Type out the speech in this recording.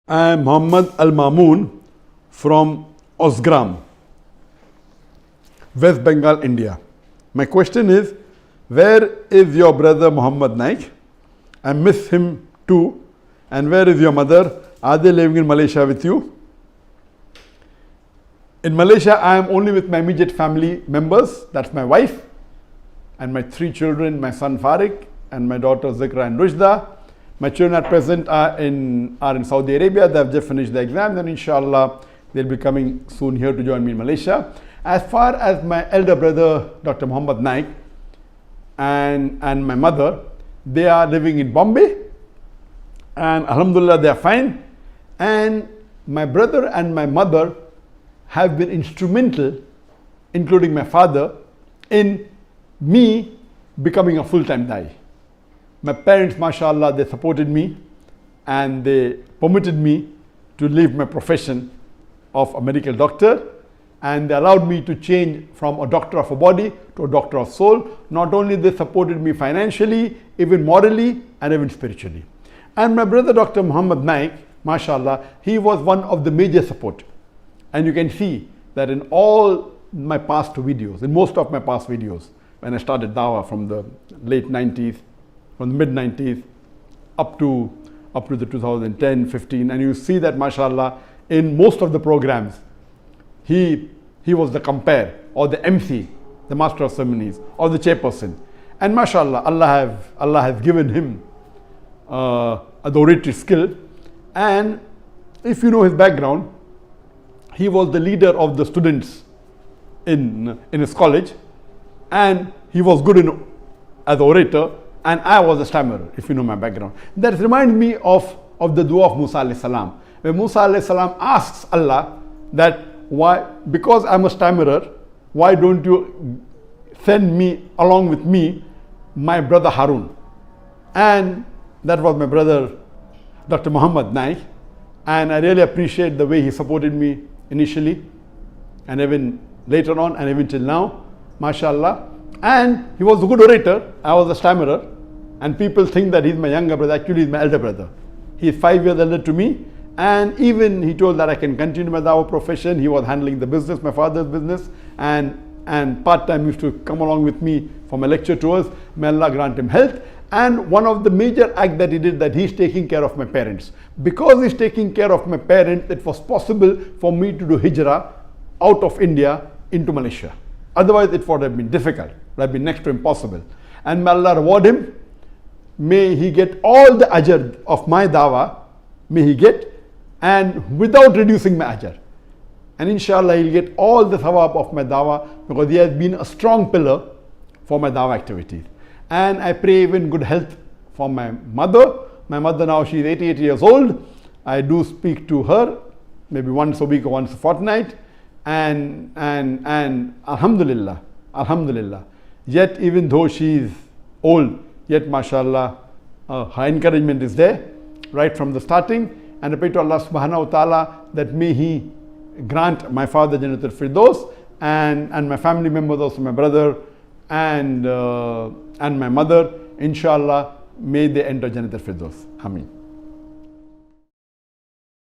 I am Mohammed Al-Mamoon from Osgram, West Bengal, India. My question is, where is your brother Mohammed Naik? I miss him too. And where is your mother? Are they living in Malaysia with you? In Malaysia, I am only with my immediate family members. That's my wife and my 3 children, my son Farik and my daughters Zikra and Rushda. My children at present are in Saudi Arabia. They have just finished the exam, and inshallah they'll be coming soon here to join me in Malaysia. As far as my elder brother Dr. Mohammed Naik and my mother, they are living in Bombay, and alhamdulillah they are fine. And my brother and my mother have been instrumental, including my father, in me becoming a full-time Dai. My parents, mashallah, they supported me and they permitted me to leave my profession of a medical doctor, and they allowed me to change from a doctor of a body to a doctor of soul. Not only they supported me financially, even morally and even spiritually. And my brother Dr. Mohammed Naik, mashallah, he was one of the major support. And you can see that in all my past videos, in most of my past videos, when I started Dawah from the late 90s, from the mid 90s up to the 2010, 15, and you see that mashallah in most of the programs he was the compare or the MC, the master of ceremonies or the chairperson, and mashallah Allah has given him the oratory skill. And if you know his background, he was the leader of the students in his college, and he was good as an orator, and I was a stammerer, if you know my background. That reminds me of the dua of Musa alayhi salam, where Musa alayhi salam asks Allah that why, because I'm a stammerer, why don't you send me along with me my brother Harun? And that was my brother Dr. Mohammed Naik, and I really appreciate the way he supported me initially and even later on and even till now, mashallah. And he was a good orator, I was a stammerer, and people think that he's my younger brother. Actually he's my elder brother. He's 5 years elder to me, and even he told that I can continue my Dawah profession. He was handling the business, my father's business, and part-time used to come along with me for my lecture tours. May Allah grant him health. And one of the major acts that he did, that he's taking care of my parents. Because he's taking care of my parents, it was possible for me to do hijrah out of India into Malaysia. Otherwise it would have been difficult, it would have been next to impossible. And may Allah reward him. May he get all the ajr of my dawah, may he get, and without reducing my ajr. And inshallah he'll get all the thawab of my dawah, because he has been a strong pillar for my dawah activities. And I pray even good health for my mother. My mother now, she is 88 years old. I do speak to her maybe once a week or once a fortnight. And alhamdulillah, yet even though she is old, yet mashallah, her encouragement is there right from the starting. And I pray to Allah subhanahu wa ta'ala that may He grant my father Jannatul Firdaus, and my family members, also my brother and my mother, inshallah, may they enter Jannatul Firdaus. Ameen.